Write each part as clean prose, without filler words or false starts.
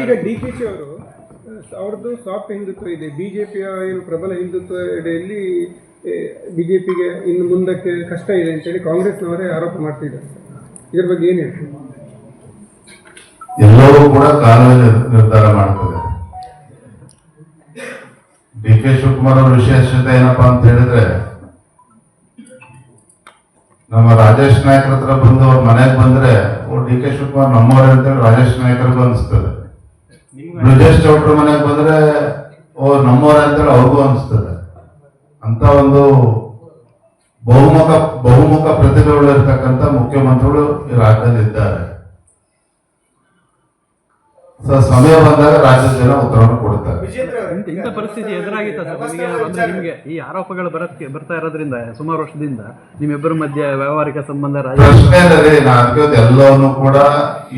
ಈಗ DKಶಿ ಅವರು ಅವ್ರದ್ದು ಸಾಫ್ಟ್ ಹಿಂದುತ್ವ ಇದೆ, ಬಿಜೆಪಿಯ ಏನು ಪ್ರಬಲ ಹಿಂದುತ್ವ ಎಡೆಯಲ್ಲಿ ಬಿಜೆಪಿಗೆ ಇನ್ನು ಮುಂದಕ್ಕೆ ಕಷ್ಟ ಇದೆ ಅಂತೇಳಿ ಕಾಂಗ್ರೆಸ್ನವರೇ ಆರೋಪ ಮಾಡ್ತಿದ್ದಾರೆ. ಇದ್ರ ಬಗ್ಗೆ ಏನು ಹೇಳ್ತೀವಿ? ಎಲ್ಲವೂ ಕೂಡ ಕಾನೂನು ನಿರ್ಧಾರ ಮಾಡ್ತದೆ. DK ಶಿವಕುಮಾರ್ ಅವರ ವಿಶೇಷತೆ ಏನಪ್ಪಾ ಅಂತ ಹೇಳಿದ್ರೆ, ನಮ್ಮ ರಾಜೇಶ್ ನಾಯ್ಕರ ಹತ್ರ ಬಂದು ಅವ್ರ ಮನೆಗೆ ಬಂದ್ರೆ DK ಶಿವಕುಮಾರ್ ನಮ್ಮವ್ರೆ ಅಂತೇಳಿ ರಾಜೇಶ್ ನಾಯ್ಕರಿಗೂ ಅನಿಸ್ತದೆ. ಬ್ರಿಜೇಶ್ ಚೌಟ್ರ ಮನೆಗೆ ಬಂದ್ರೆ ನಮ್ಮವ್ರೆ ಅಂತೇಳಿ ಅವ್ರಿಗೂ ಅನಿಸ್ತದೆ. ಅಂತ ಒಂದು ಬಹುಮುಖ ಪ್ರತಿಭೆಗಳಿರ್ತಕ್ಕಂಥ ಮುಖ್ಯಮಂತ್ರಿಗಳು ಈ ರಾಜ್ಯದಲ್ಲಿ ಇದ್ದಾರೆ. ಸಮಯ ಬಂದಾಗ ರಾಜ್ಯದ ಜನ ಉತ್ತರವನ್ನು ಕೊಡ್ತಾರೆ. ಇಂಥ ಪರಿಸ್ಥಿತಿ ಎದುರಾಗಿತ್ತ ಅಂದ್ರೆ ನಿಮಗೆ ಈ ಆರೋಪಗಳು ಬರ್ತಾ ಇರೋದ್ರಿಂದ ಸುಮಾರು ವರ್ಷದಿಂದ ನಿಮ್ಮಿಬ್ಬರ ಮಧ್ಯೆ ವ್ಯಾವಹಾರಿಕ ಸಂಬಂಧ ಎಲ್ಲವನ್ನು ಕೂಡ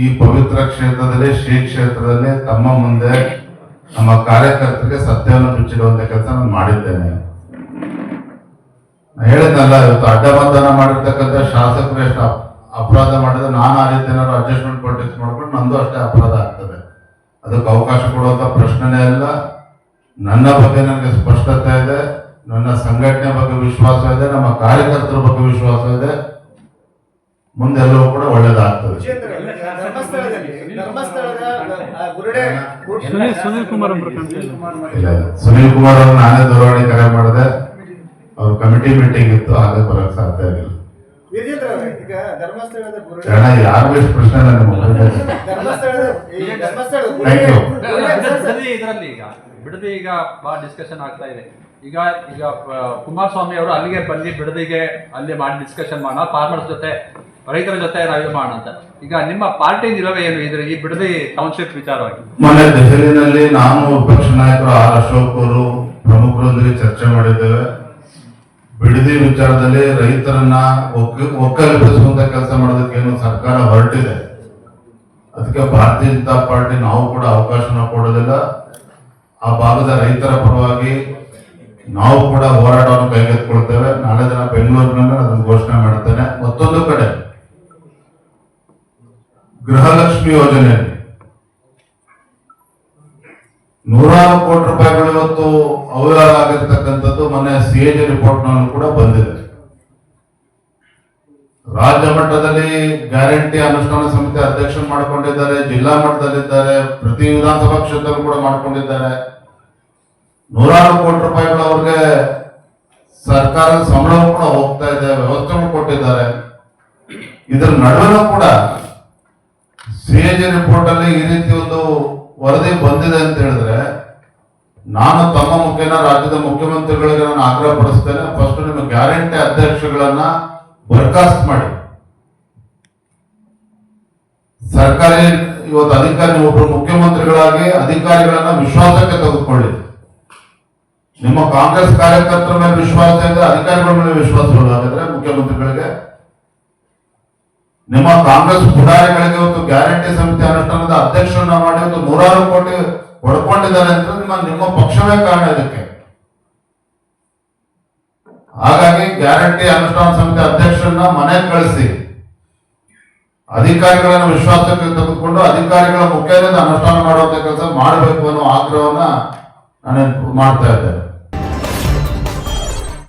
ಈ ಪವಿತ್ರ ಕ್ಷೇತ್ರದಲ್ಲಿ ಶ್ರೀ ಕ್ಷೇತ್ರದಲ್ಲಿ ತಮ್ಮ ಮುಂದೆ ನಮ್ಮ ಕಾರ್ಯಕರ್ತರಿಗೆ ಸತ್ಯವನ್ನು ಬಿಚ್ಚಿಡುವಂತ ಕೆಲಸ ನಾನು ಮಾಡಿದ್ದೇನೆ. ಹೇಳಿದ್ನಲ್ಲ, ಇವತ್ತು ಅಡ್ಡಮತದಾನ ಮಾಡಿರ್ತಕ್ಕಂಥ ಶಾಸಕರು ಎಷ್ಟು ಅಪರಾಧ ಮಾಡಿದ್ರೆ ನಾನು ಆ ರೀತಿ ಏನಾದ್ರು ಅಡ್ಜಸ್ಟ್ಮೆಂಟ್ ಪಾಲಿಟಿಕ್ಸ್ ಮಾಡ್ಕೊಂಡು ನಂದು ಅಷ್ಟೇ ಅಪರಾಧ ಆಗ್ತದೆ. ಅದಕ್ಕೆ ಅವಕಾಶ ಕೊಡುವಂತ ಪ್ರಶ್ನೆನೇ ಇಲ್ಲ. ನನ್ನ ಬಗ್ಗೆ ನನಗೆ ಸ್ಪಷ್ಟತೆ ಇದೆ, ನನ್ನ ಸಂಘಟನೆ ಬಗ್ಗೆ ವಿಶ್ವಾಸ ಇದೆ, ನಮ್ಮ ಕಾರ್ಯಕರ್ತರ ಬಗ್ಗೆ ವಿಶ್ವಾಸ ಇದೆ. ಮುಂದೆಲ್ಲವೂ ಕೂಡ ಒಳ್ಳೇದಾಗ್ತದೆ. ಸುನೀಲ್ ಕುಮಾರ್ ಅವರು ನಾನೇ ದೂರವಾಣಿ ಕರೆ ಮಾಡಿದೆ. ಅವ್ರ ಕಮಿಟಿ ಮೀಟಿಂಗ್ ಇತ್ತು, ಹಾಗೆ ಬರಕ್ ಸಾಧ್ಯ ಆಗಿಲ್ಲ. ಯಾರಿಗೂ ಇಷ್ಟು ಪ್ರಶ್ನೆ ಇದರಲ್ಲಿ ಈಗ ಬಿಡದಿ ಈಗ ಬಹಳ ಡಿಸ್ಕಷನ್ ಆಗ್ತಾ ಇದೆ. ಈಗ ಕುಮಾರಸ್ವಾಮಿ ಅವರು ಅಲ್ಲಿಗೆ ಬಂದು ಬಿಡದಿಗೆ ಅಲ್ಲಿ ಮಾಡಿ ಡಿಸ್ಕಷನ್ ಮಾಡೋಣ, ಫಾರ್ಮರ್ಸ್ ಜೊತೆ ರೈತರ ಜೊತೆ ನಾವು ಮಾಡೋಣ ಅಂತ. ಈಗ ನಿಮ್ಮ ಪಾರ್ಟಿ ನಿಲುವೆ ಏನು ಇದ್ರೆ ಈ ಬಿಡದಿ ಟೌನ್ಶಿಪ್ ವಿಚಾರವಾಗಿ? ಮೊನ್ನೆ ದೆಹಲಿನಲ್ಲಿ ನಾನು ಪಕ್ಷ ನಾಯಕರು ಆರ್ ಅಶೋಕ್ ಅವರು ಪ್ರಮುಖರೊಂದಿಗೆ ಚರ್ಚೆ ಮಾಡಿದ್ದೇವೆ. ಬಿಡದಿ ವಿಚಾರದಲ್ಲಿ ರೈತರನ್ನ ಒಕ್ಕಲಿಸುವಂತ ಕೆಲಸ ಮಾಡೋದಕ್ಕೆ ಏನು ಸರ್ಕಾರ ಹೊರಟಿದೆ. ಅದಕ್ಕೆ ಭಾರತೀಯ ಜನತಾ ಪಾರ್ಟಿ ನಾವು ಕೂಡ ಅವಕಾಶನ ಕೊಡೋದಿಲ್ಲ. ಆ ಭಾಗದ ರೈತರ ಪರವಾಗಿ ನಾವು ಕೂಡ ಹೋರಾಟವನ್ನು ಕೈಗೆತ್ತಿಕೊಳ್ತೇವೆ. ನಾಳೆ ದಿನ ಬೆಂಗಳೂರಿನಲ್ಲಿ ಅದನ್ನು ಘೋಷಣೆ ಮಾಡ್ತೇನೆ. ಮತ್ತೊಂದು ಕಡೆ ಗೃಹಲಕ್ಷ್ಮಿ ಯೋಜನೆಯಲ್ಲಿ 100 ಕೋಟಿ ರೂಪಾಯಿಗಳು ಇವತ್ತು ಅವ್ಯವಹಾರ ಆಗಿರ್ತಕ್ಕಂಥದ್ದು ಮೊನ್ನೆ CAG ರಿಪೋರ್ಟ್ ನಲ್ಲಿ ಕೂಡ ಬಂದಿದೆ. ರಾಜ್ಯ ಮಟ್ಟದಲ್ಲಿ ಗ್ಯಾರಂಟಿ ಅನುಷ್ಠಾನ ಸಮಿತಿ ಅಧ್ಯಕ್ಷರು ಮಾಡಿಕೊಂಡಿದ್ದಾರೆ, ಜಿಲ್ಲಾ ಮಟ್ಟದಲ್ಲಿದ್ದಾರೆ, ಪ್ರತಿ ವಿಧಾನಸಭಾ ಕ್ಷೇತ್ರ ಕೂಡ ಮಾಡಿಕೊಂಡಿದ್ದಾರೆ. 100 ಕೋಟಿ ರೂಪಾಯಿಗಳು ಅವ್ರಿಗೆ ಸರ್ಕಾರದ ಸಂಬಳ ಕೂಡ ಹೋಗ್ತಾ ಇದೆ, ವ್ಯವಸ್ಥೆ ಕೊಟ್ಟಿದ್ದಾರೆ. ಇದರ ನಡುವೆನೂ ಕೂಡ CAG ರಿಪೋರ್ಟ್ ಅಲ್ಲಿ ಈ ರೀತಿ ಒಂದು ವರದಿ ಬಂದಿದೆ ಅಂತ ಹೇಳಿದ್ರೆ, ನಾನು ತಮ್ಮ ಮುಖೇನ ರಾಜ್ಯದ ಮುಖ್ಯಮಂತ್ರಿಗಳಿಗೆ ನಾನು ಆಗ್ರಹ ಪಡಿಸ್ತೇನೆ. ಫಸ್ಟ್ ನಿಮ್ಮ ಗ್ಯಾರಂಟಿ ಅಧ್ಯಕ್ಷಗಳನ್ನ ಬರ್ಖಾಸ್ತ್ ಮಾಡಿ. ಸರ್ಕಾರಿ ಇವತ್ತು ಅಧಿಕಾರಿ, ಒಬ್ಬರು ಮುಖ್ಯಮಂತ್ರಿಗಳಾಗಿ ಅಧಿಕಾರಿಗಳನ್ನ ವಿಶ್ವಾಸಕ್ಕೆ ತೆಗೆದುಕೊಳ್ಳಿ. ನಿಮ್ಮ ಕಾಂಗ್ರೆಸ್ ಕಾರ್ಯಕರ್ತರ ಮೇಲೆ ವಿಶ್ವಾಸ ಇದೆ, ಅಧಿಕಾರಿಗಳ ಮೇಲೆ ವಿಶ್ವಾಸ ಹಾಗಾದ್ರೆ ಮುಖ್ಯಮಂತ್ರಿಗಳಿಗೆ. ನಿಮ್ಮ ಕಾಂಗ್ರೆಸ್ ಪುಡಾರಿಗಳಿಗೆ ಇವತ್ತು ಗ್ಯಾರಂಟಿ ಸಮಿತಿ ಅನುಷ್ಠಾನದ ಅಧ್ಯಕ್ಷರನ್ನ ಮಾಡಿ ಇವತ್ತು 100 ಕೋಟಿ ಹೊಡ್ಕೊಂಡಿದ್ದಾರೆ ಅಂತ ನಿಮ್ಮ ಪಕ್ಷವೇ ಕಾರಣ ಇದಕ್ಕೆ. ಹಾಗಾಗಿ ಗ್ಯಾರಂಟಿ ಅನುಷ್ಠಾನ ಸಮಿತಿ ಅಧ್ಯಕ್ಷರನ್ನ ಮನೆಗೆ ಕಳಿಸಿ ಅಧಿಕಾರಿಗಳನ್ನ ವಿಶ್ವಾಸಕ್ಕೆ ತೆಗೆದುಕೊಂಡು ಅಧಿಕಾರಿಗಳ ಮುಖೇನ ಅನುಷ್ಠಾನ ಮಾಡುವಂತ ಕೆಲಸ ಮಾಡಬೇಕು ಅನ್ನೋ ಆಗ್ರಹವನ್ನ ನಾನು ಮಾಡ್ತಾ ಇದ್ದೇನೆ.